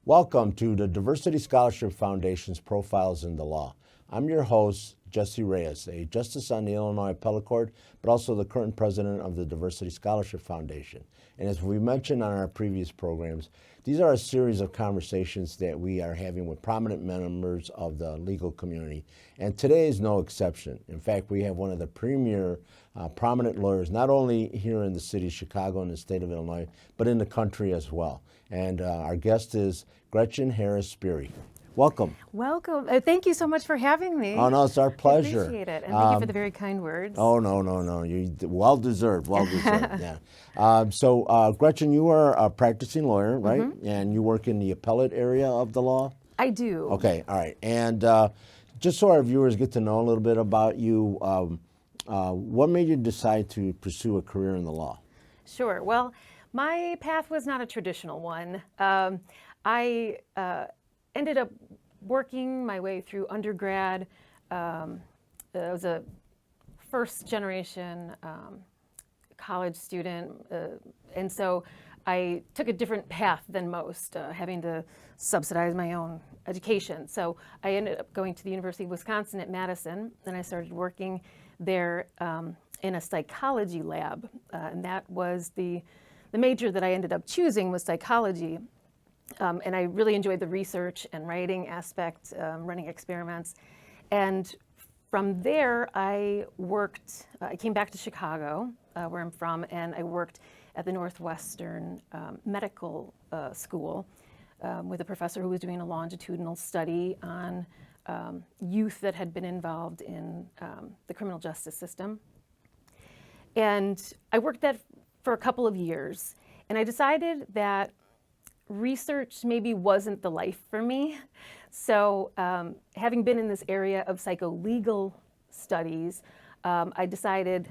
Welcome to the Diversity Scholarship Foundation's Profiles in the Law. I'm your host, Jesse Reyes, a justice on the Illinois Appellate Court, but also the current president of the Diversity Scholarship Foundation. And as we mentioned on our previous programs, these are a series of conversations that we are having with prominent members of the legal community. And today is no exception. In fact, we have one of the premier prominent lawyers, not only here in the city of Chicago and the state of Illinois, but in the country as well. And our guest is Gretchen Harris Sperry. Welcome. Welcome. Thank you so much for having me. Oh, no, it's our pleasure. I appreciate it. And thank you for the very kind words. Oh, no. You well-deserved, yeah. So, Gretchen, you are a practicing lawyer, right? Mm-hmm. And you work in the appellate area of the law? I do. Okay, all right. And just so our viewers get to know a little bit about you, what made you decide to pursue a career in the law? Sure. Well, my path was not a traditional one. I ended up working my way through undergrad. I was a first generation college student, and so I took a different path than most, having to subsidize my own education. So I ended up going to the University of Wisconsin at Madison, and I started working there in a psychology lab, and that was the major that I ended up choosing was psychology. And I really enjoyed the research and writing aspect, running experiments. And from there, I came back to Chicago, where I'm from, and I worked at the Northwestern Medical School with a professor who was doing a longitudinal study on youth that had been involved in the criminal justice system. And I worked that for a couple of years, and I decided that research maybe wasn't the life for me. So having been in this area of psycholegal studies, I decided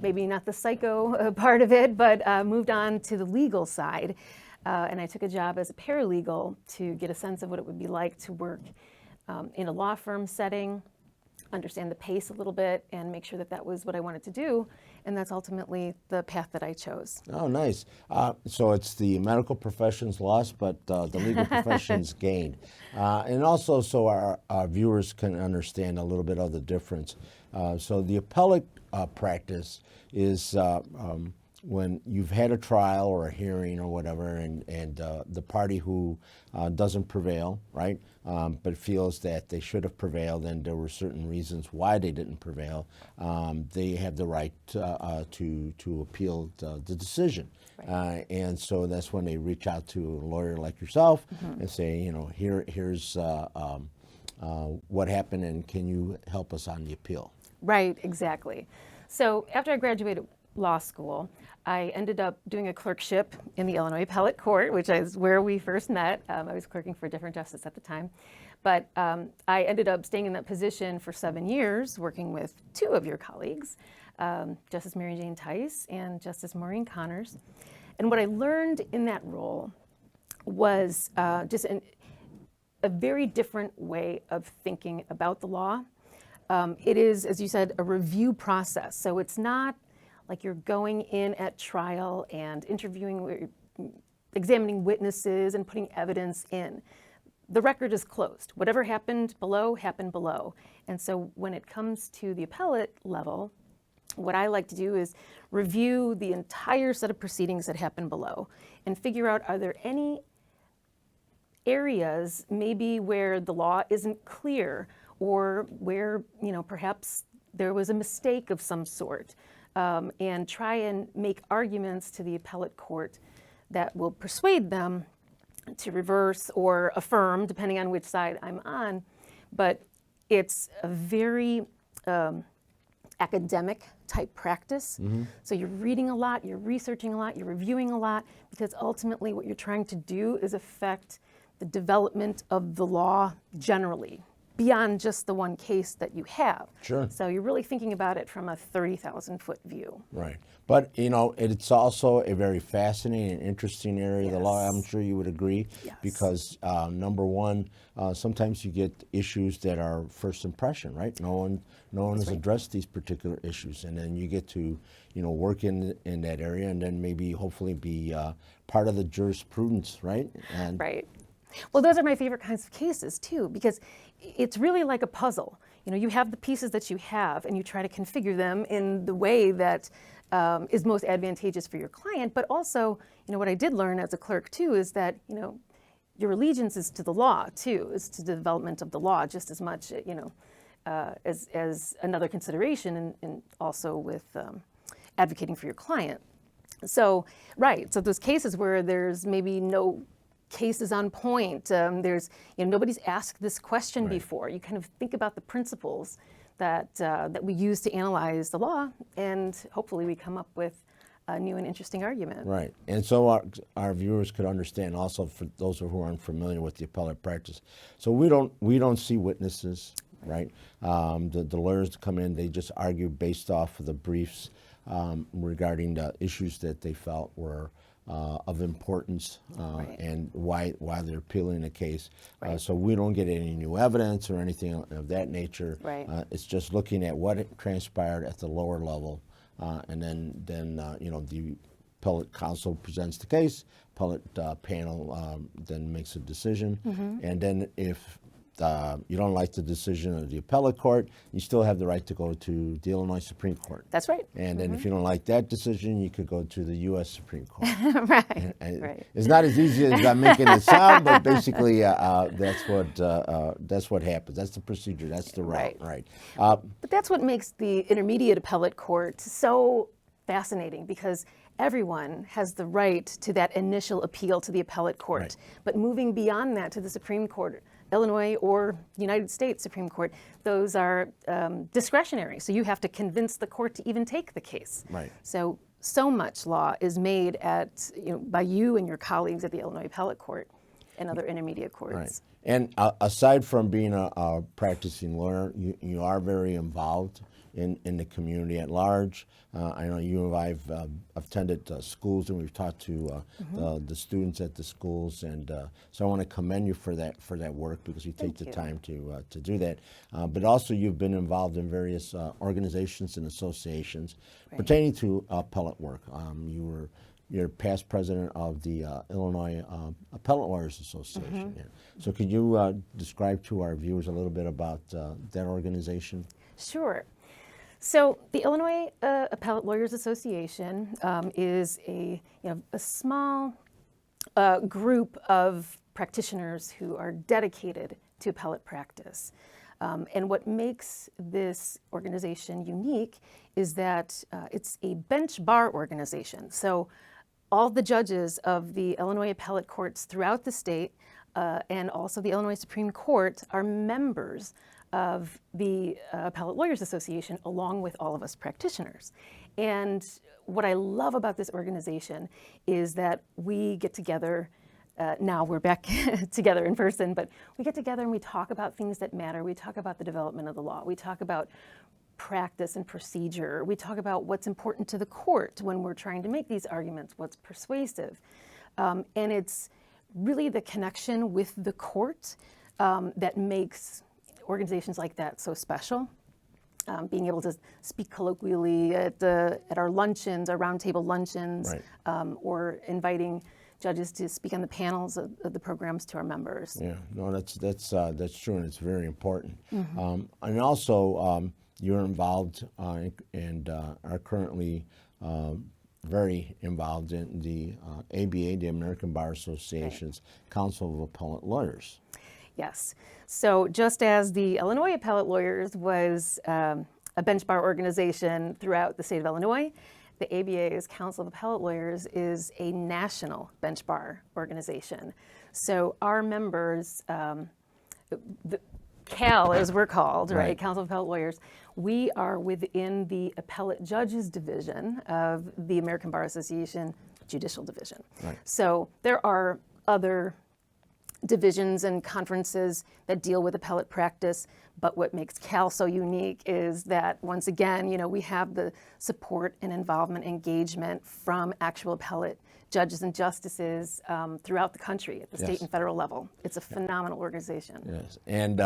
maybe not the psycho part of it, but moved on to the legal side. And I took a job as a paralegal to get a sense of what it would be like to work in a law firm setting, understand the pace a little bit, and make sure that that was what I wanted to do. And that's ultimately the path that I chose. Oh, nice. So it's the medical profession's loss, but the legal profession's gained. And also so our viewers can understand a little bit of the difference. So the appellate practice is when you've had a trial or a hearing or whatever, and the party who doesn't prevail, right, but feels that they should have prevailed and there were certain reasons why they didn't prevail, they have the right to appeal the decision. Right. And so that's when they reach out to a lawyer like yourself and say, you know, here's what happened and can you help us on the appeal? Right, exactly. So after I graduated law school, I ended up doing a clerkship in the Illinois Appellate Court, which is where we first met. I was clerking for a different justice at the time. But I ended up staying in that position for 7 years, working with two of your colleagues, Justice Mary Jane Tice and Justice Maureen Connors. And what I learned in that role was just a very different way of thinking about the law. It is, as you said, a review process. So it's not like you're going in at trial and interviewing, examining witnesses and putting evidence in. The record is closed. Whatever happened below, happened below. And so when it comes to the appellate level, what I like to do is review the entire set of proceedings that happened below and figure out, are there any areas maybe where the law isn't clear or where, you know, perhaps there was a mistake of some sort. And try and make arguments to the appellate court that will persuade them to reverse or affirm, depending on which side I'm on. But it's a very academic type practice. Mm-hmm. So you're reading a lot, you're researching a lot, you're reviewing a lot, because ultimately what you're trying to do is affect the development of the law generally. beyond just the one case that you have. Sure. So you're really thinking about it from a 30,000-foot view. Right. But, it's also a very fascinating and interesting area of the law. I'm sure you would agree. Yes. Because, number one, sometimes you get issues that are first impression, right? No one has addressed these particular issues. And then you get to, work in that area and then maybe hopefully be part of the jurisprudence, right? And Right. Well, those are my favorite kinds of cases, too, because it's really like a puzzle. You have the pieces that you have, and you try to configure them in the way that is most advantageous for your client. But also, what I did learn as a clerk, too, is that, your allegiance is to the law, too, is to the development of the law just as much, as another consideration, and also with advocating for your client. So, right, so those cases where there's maybe no cases on point, there's, nobody's asked this question before. You kind of think about the principles that we use to analyze the law, and hopefully we come up with a new and interesting argument. Right, and so our viewers could understand also, for those who are unfamiliar with the appellate practice. So we don't see witnesses, right? The lawyers come in, they just argue based off of the briefs regarding the issues that they felt were of importance and why they're appealing the case. So we don't get any new evidence or anything of that nature. Right. It's just looking at what transpired at the lower level, and then the appellate counsel presents the case. Appellate panel then makes a decision, and then if you don't like the decision of the appellate court, you still have the right to go to the Illinois Supreme Court. That's right. And then if you don't like that decision, you could go to the U.S. Supreme Court. Right. And it's not as easy as I'm making it sound, but basically that's what happens. That's the procedure. That's the route. Right. But that's what makes the intermediate appellate court so fascinating, because everyone has the right to that initial appeal to the appellate court. Right. But moving beyond that to the Supreme Court, Illinois or United States Supreme Court, those are discretionary. So you have to convince the court to even take the case. Right. So much law is made by you and your colleagues at the Illinois Appellate Court and other intermediate courts. Right. And aside from being a practicing lawyer, you are very involved in the community at large. I know you and I've attended schools, and we've talked to the students at the schools, and so I want to commend you for that work, because you take the time to do that. But also, you've been involved in various organizations and associations pertaining to appellate work. You're past president of the Illinois Appellate Lawyers Association. Yeah. So could you describe to our viewers a little bit about that organization? Sure. So the Illinois Appellate Lawyers Association is a small group of practitioners who are dedicated to appellate practice. And what makes this organization unique is that it's a bench bar organization. So all the judges of the Illinois appellate courts throughout the state and also the Illinois Supreme Court are members of the Appellate Lawyers Association, along with all of us practitioners. And what I love about this organization is that we get together, now we're back together in person, but we get together and we talk about things that matter. We talk about the development of the law. We talk about practice and procedure. We talk about what's important to the court when we're trying to make these arguments, what's persuasive. And it's really the connection with the court that makes organizations like that so special. Being able to speak colloquially at our luncheons, our roundtable luncheons, or inviting judges to speak on the panels of the programs to our members. Yeah, no, that's true, and it's very important. And also, you're involved and are currently very involved in the ABA, the American Bar Association's Council of Appellate Lawyers. Yes. So just as the Illinois Appellate Lawyers was a bench bar organization throughout the state of Illinois, the ABA's Council of Appellate Lawyers is a national bench bar organization. So our members, the CAL as we're called, right, Council of Appellate Lawyers, we are within the Appellate Judges Division of the American Bar Association Judicial Division. So there are other divisions and conferences that deal with appellate practice. But what makes Cal so unique is that, once again, we have the support and involvement, engagement from actual appellate judges and justices throughout the country at the state and federal level. It's a phenomenal organization. Yes, and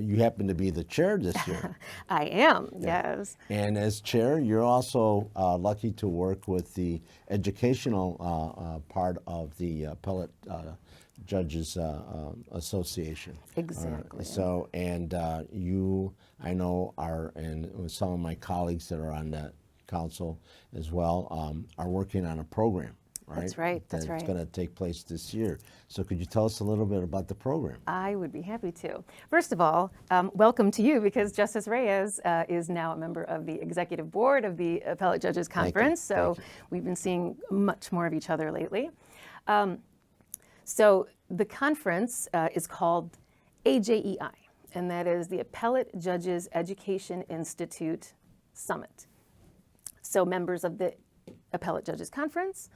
you happen to be the chair this year. I am, yes. And as chair, you're also lucky to work with the educational part of the Appellate Judges Association. Exactly. So, and you, I know, and some of my colleagues that are on that council as well, are working on a program. Right? That's right. That's right. It's going to take place this year. So could you tell us a little bit about the program? I would be happy to. First of all, welcome to you, because Justice Reyes is now a member of the executive board of the Appellate Judges Conference. So we've been seeing much more of each other lately. So the conference is called AJEI, and that is the Appellate Judges Education Institute Summit. So members of the Appellate Judges Conference,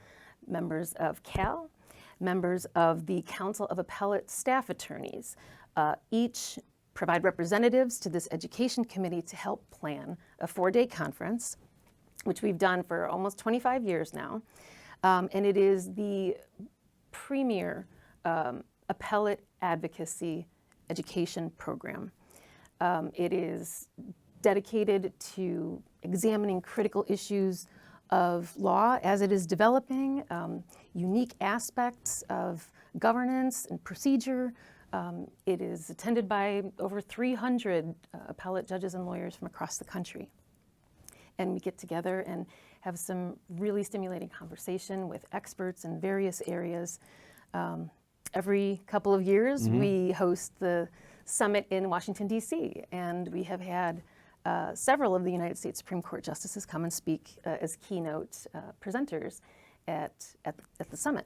members of CAL, members of the Council of Appellate Staff Attorneys, each provide representatives to this education committee to help plan a 4-day conference, which we've done for almost 25 years now. And it is the premier appellate advocacy education program. It is dedicated to examining critical issues of law as it is developing, unique aspects of governance and procedure. It is attended by over 300 appellate judges and lawyers from across the country. And we get together and have some really stimulating conversation with experts in various areas. Every couple of years, we host the summit in Washington, D.C., and we have had several of the United States Supreme Court justices come and speak as keynote presenters at the summit.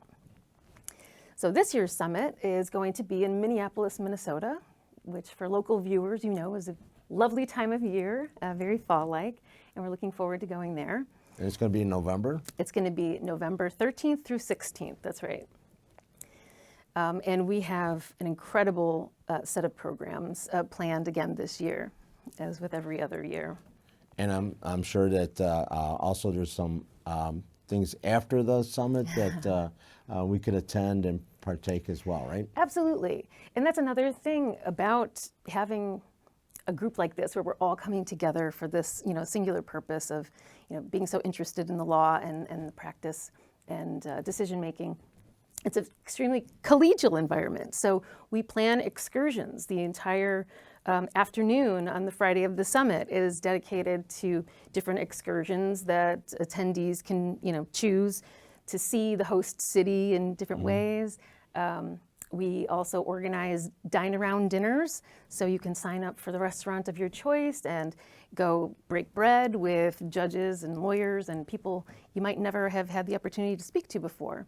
So this year's summit is going to be in Minneapolis, Minnesota, which for local viewers, is a lovely time of year, very fall-like, and we're looking forward to going there. And it's going to be in November? It's going to be November 13th through 16th, that's right. And we have an incredible set of programs planned again this year, as with every other year. And I'm sure that also there's some things after the summit that we could attend and partake as well, right? Absolutely. And that's another thing about having a group like this, where we're all coming together for this, singular purpose of, being so interested in the law and the practice and decision making. It's an extremely collegial environment. So we plan excursions. The entire afternoon on the Friday of the summit is dedicated to different excursions that attendees can, choose to see the host city in different ways. We also organize dine-around dinners, so you can sign up for the restaurant of your choice and go break bread with judges and lawyers and people you might never have had the opportunity to speak to before.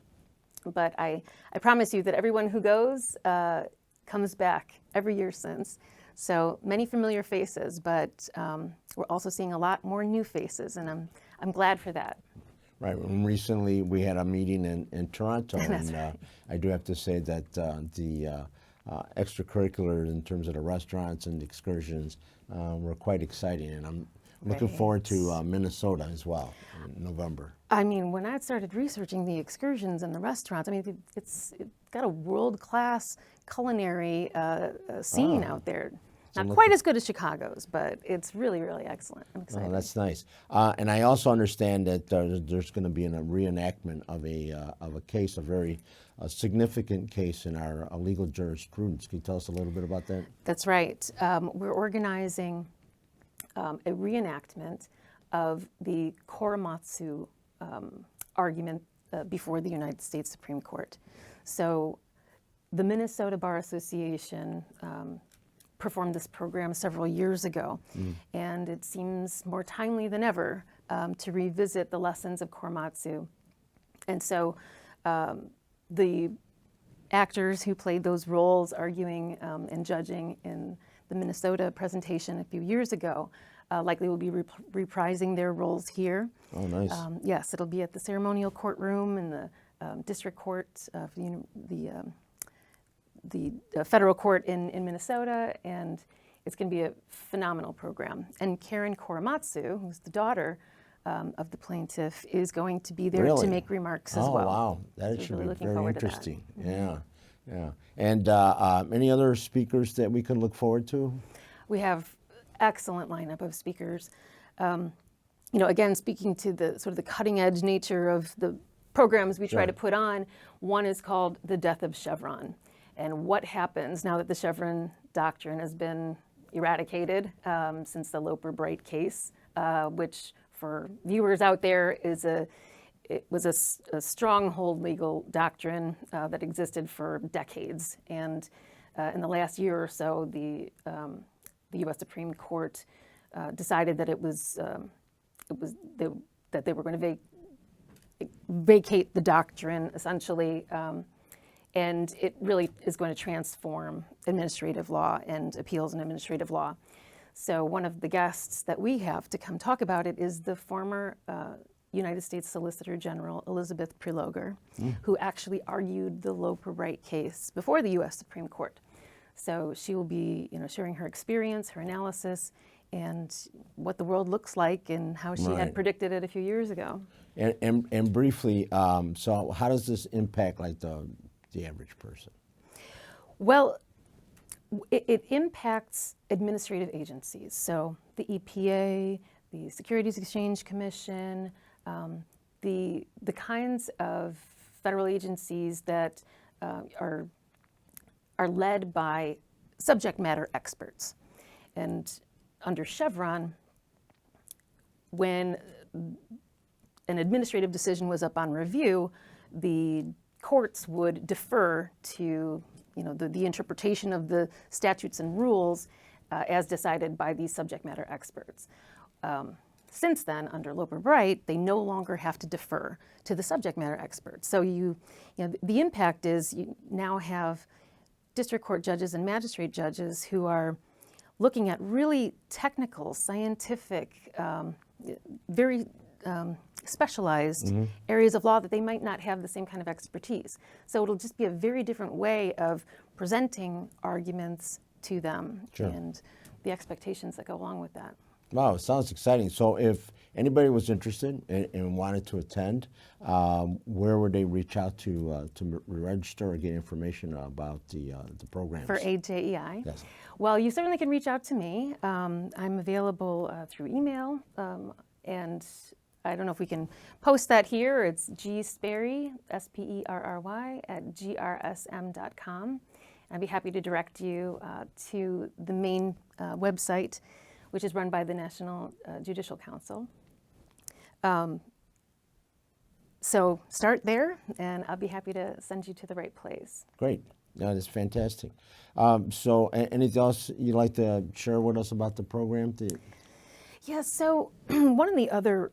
But I promise you that everyone who goes comes back every year since. So many familiar faces, but we're also seeing a lot more new faces, and I'm glad for that. Right. And recently we had a meeting in Toronto, and right. I do have to say that the extracurricular in terms of the restaurants and the excursions were quite exciting, and I'm looking forward to Minnesota as well in November. I mean, when I started researching the excursions and the restaurants, it's got a world-class culinary scene out there. Not quite as good as Chicago's, but it's really, really excellent. I'm excited. Oh, that's nice. And I also understand that there's going to be a reenactment of a case, a very significant case in our legal jurisprudence. Can you tell us a little bit about that? That's right. We're organizing a reenactment of the Korematsu argument before the United States Supreme Court. So the Minnesota Bar Association performed this program several years ago, and it seems more timely than ever to revisit the lessons of Korematsu. And so the actors who played those roles arguing and judging in the Minnesota presentation a few years ago likely will be reprising their roles here. Oh, nice. Yes, it'll be at the ceremonial courtroom in the district court of the the federal court in Minnesota, and it's going to be a phenomenal program. And Karen Korematsu, who's the daughter of the plaintiff, is going to be there Really? to make remarks as Oh, well. wow. That So should really be looking very forward to that. interesting. Yeah, yeah. And any other speakers that we can look forward to? We have excellent lineup of speakers. You know, again, speaking to the sort of the cutting edge nature of the programs we try Sure. to put on, one is called The Death of Chevron. And what happens now that the Chevron doctrine has been eradicated since the Loper-Bright case, which for viewers out there it was a stronghold legal doctrine that existed for decades. And in the last year or so, the U.S. Supreme Court decided that that they were going to vacate the doctrine essentially, and it really is going to transform administrative law and appeals and administrative law. So one of the guests that we have to come talk about it is the former United States Solicitor General Elizabeth Prelogar, who actually argued the Loper-Bright case before the U.S. Supreme Court. So she will be, sharing her experience, her analysis, and what the world looks like and how she had predicted it a few years ago. And briefly, so how does this impact like the average person? Well, it impacts administrative agencies. So the EPA, the Securities Exchange Commission, the kinds of federal agencies that are led by subject matter experts. And under Chevron, when an administrative decision was up on review, the courts would defer to the interpretation of the statutes and rules as decided by these subject matter experts. Since then, under Loper-Bright, they no longer have to defer to the subject matter experts. So the impact is you now have district court judges and magistrate judges who are looking at really technical, scientific, very specialized areas of law that they might not have the same kind of expertise. So it'll just be a very different way of presenting arguments to them and the expectations that go along with that. Wow, it sounds exciting. So if anybody was interested and wanted to attend, where would they reach out to register or get information about the programs? For AJEI? Yes. Well, you certainly can reach out to me. I'm available through email, and I don't know if we can post that here. It's gsperry, SPERRY, @grsm.com. I'd be happy to direct you to the main website, which is run by the National Judicial Council. So start there, and I'll be happy to send you to the right place. Great. No, that's fantastic. So anything else you'd like to share with us about the program? Yeah, so one of the other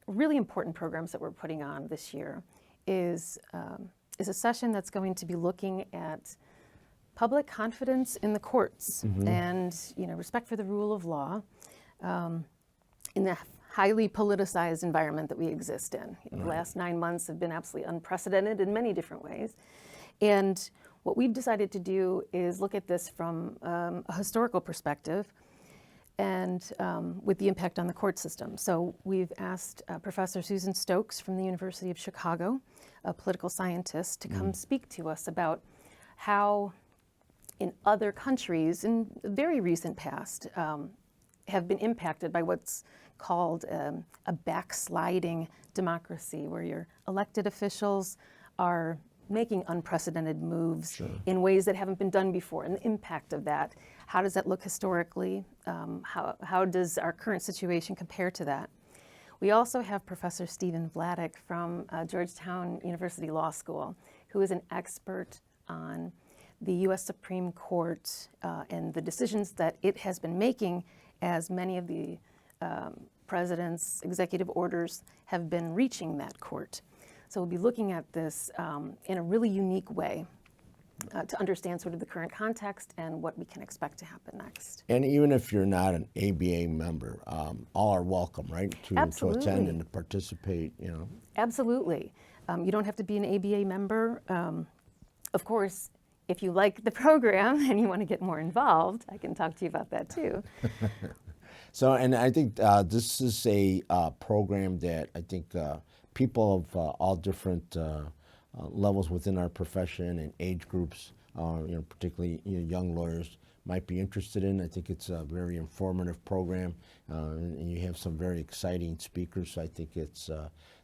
really important programs that we're putting on this year is a session that's going to be looking at public confidence in the courts and respect for the rule of law in the highly politicized environment that we exist in. The last 9 months have been absolutely unprecedented in many different ways. And what we've decided to do is look at this from a historical perspective and with the impact on the court system. So we've asked Professor Susan Stokes from the University of Chicago, a political scientist, to come speak to us about how in other countries in the very recent past have been impacted by what's called a backsliding democracy, where your elected officials are making unprecedented moves in ways that haven't been done before, and the impact of that. How does that look historically? How does our current situation compare to that? We also have Professor Stephen Vladeck from Georgetown University Law School, who is an expert on the U.S. Supreme Court and the decisions that it has been making, as many of the president's executive orders have been reaching that court. So we'll be looking at this in a really unique way to understand sort of the current context and what we can expect to happen next. And even if you're not an ABA member, all are welcome, right? To attend and to participate, Absolutely. You don't have to be an ABA member. Of course, if you like the program and you want to get more involved, I can talk to you about that too. So, and I think this is a program that I think people of all different levels within our profession and age groups, particularly young lawyers, might be interested in. I think it's a very informative program, and you have some very exciting speakers. So I think it's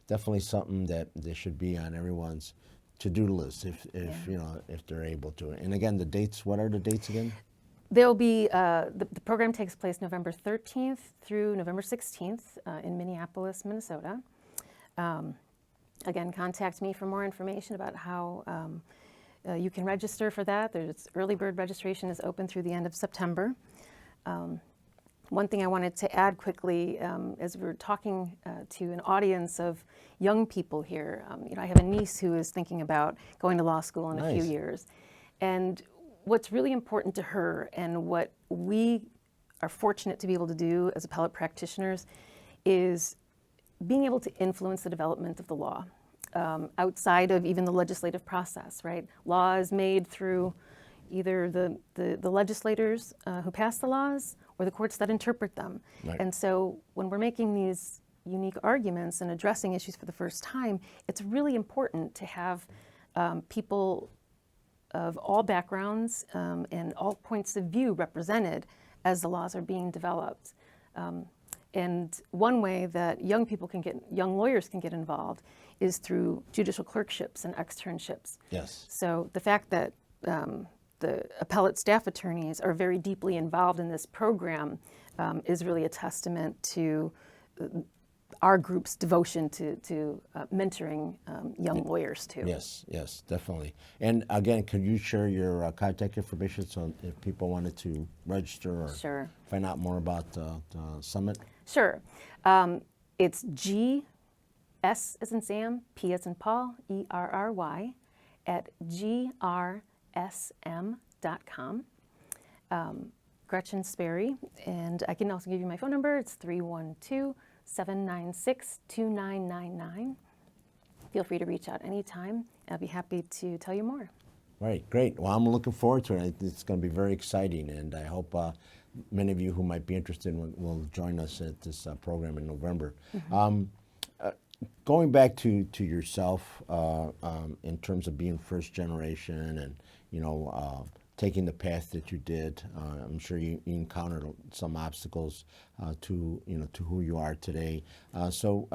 definitely something that they should be on everyone's to-do list if they're able to. And again, the dates. What are the dates again? There'll be, the program takes place November 13th through November 16th in Minneapolis, Minnesota. Again, contact me for more information about how you can register for that. There's early bird registration is open through the end of September. One thing I wanted to add quickly, as we're talking to an audience of young people here, I have a niece who is thinking about going to law school in a few years. And what's really important to her and what we are fortunate to be able to do as appellate practitioners is being able to influence the development of the law outside of even the legislative process, right? Law is made through either the legislators who pass the laws or the courts that interpret them. Right. And so when we're making these unique arguments and addressing issues for the first time, it's really important to have people of all backgrounds and all points of view represented as the laws are being developed. And one way that young lawyers can get involved is through judicial clerkships and externships. Yes. So the fact that the appellate staff attorneys are very deeply involved in this program is really a testament to our group's devotion to mentoring young lawyers too. Yes, definitely. And again, could you share your contact information so if people wanted to register or find out more about the summit? Sure. It's G, S as in Sam, P as in Paul, ERRY, at GRSM.com. Gretchen Sperry, and I can also give you my phone number. It's 312-796-2999. Feel free to reach out anytime. I'll be happy to tell you more. Right, great. Well, I'm looking forward to it. It's going to be very exciting, and I hope many of you who might be interested will join us at this program in November. Mm-hmm. Going back to yourself in terms of being first generation and, taking the path that you did, I'm sure you encountered some obstacles to who you are today. So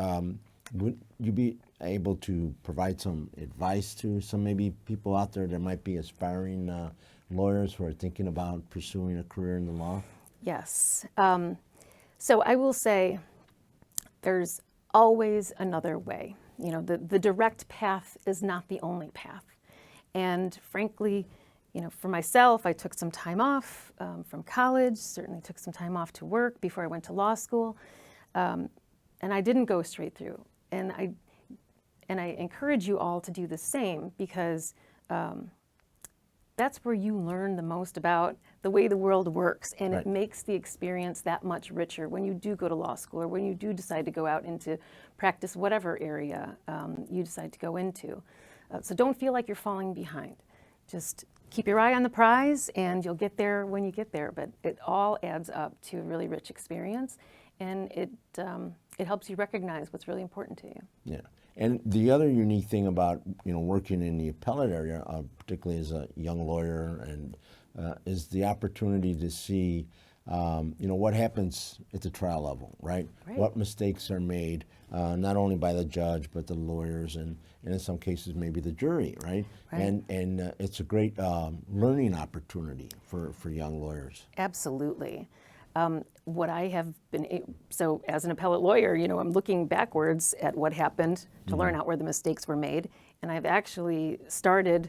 would you be able to provide some advice to some maybe people out there that might be aspiring lawyers who are thinking about pursuing a career in the law? Yes. So I will say there's always another way. The direct path is not the only path. And frankly, for myself, I took some time off from college, certainly took some time off to work before I went to law school, and I didn't go straight through. And I encourage you all to do the same because that's where you learn the most about the way the world works, and it makes the experience that much richer when you do go to law school or when you do decide to go out into practice whatever area you decide to go into. So don't feel like you're falling behind. Just keep your eye on the prize, and you'll get there when you get there. But it all adds up to a really rich experience, and it helps you recognize what's really important to you. Yeah, and the other unique thing about working in the appellate area, particularly as a young lawyer, and is the opportunity to see what happens at the trial level, right? What mistakes are made, not only by the judge, but the lawyers, and in some cases maybe the jury, right? And it's a great learning opportunity for young lawyers. Absolutely. What I have so as an appellate lawyer, I'm looking backwards at what happened to learn out where the mistakes were made, and I've actually started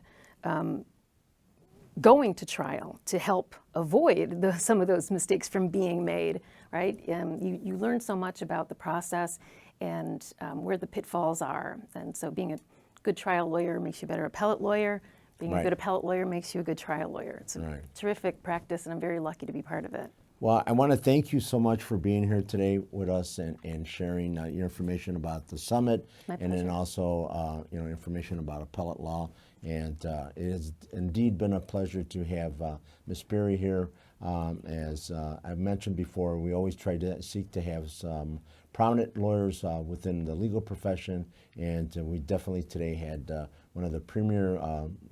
going to trial to help avoid some of those mistakes from being made, right? You learn so much about the process and where the pitfalls are. And so being a good trial lawyer makes you a better appellate lawyer. Being a good appellate lawyer makes you a good trial lawyer. It's a terrific practice, and I'm very lucky to be part of it. Well, I want to thank you so much for being here today with us and sharing your information about the summit, My and then pleasure. also information about appellate law. And it has indeed been a pleasure to have Ms. Sperry here. As I've mentioned before, we always try to seek to have some prominent lawyers within the legal profession, and we definitely today had one of the premier,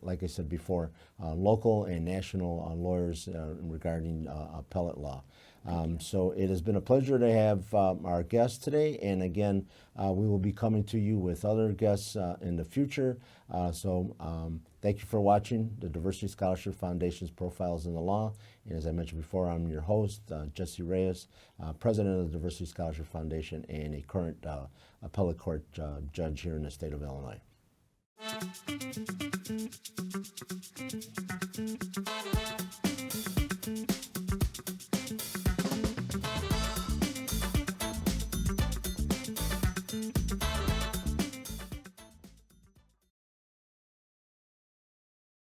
like I said before, local and national lawyers regarding appellate law. So it has been a pleasure to have our guests today, and again, we will be coming to you with other guests in the future. Thank you for watching the Diversity Scholarship Foundation's Profiles in the Law. And as I mentioned before, I'm your host, Jesse Reyes, president of the Diversity Scholarship Foundation and a current appellate court judge here in the state of Illinois.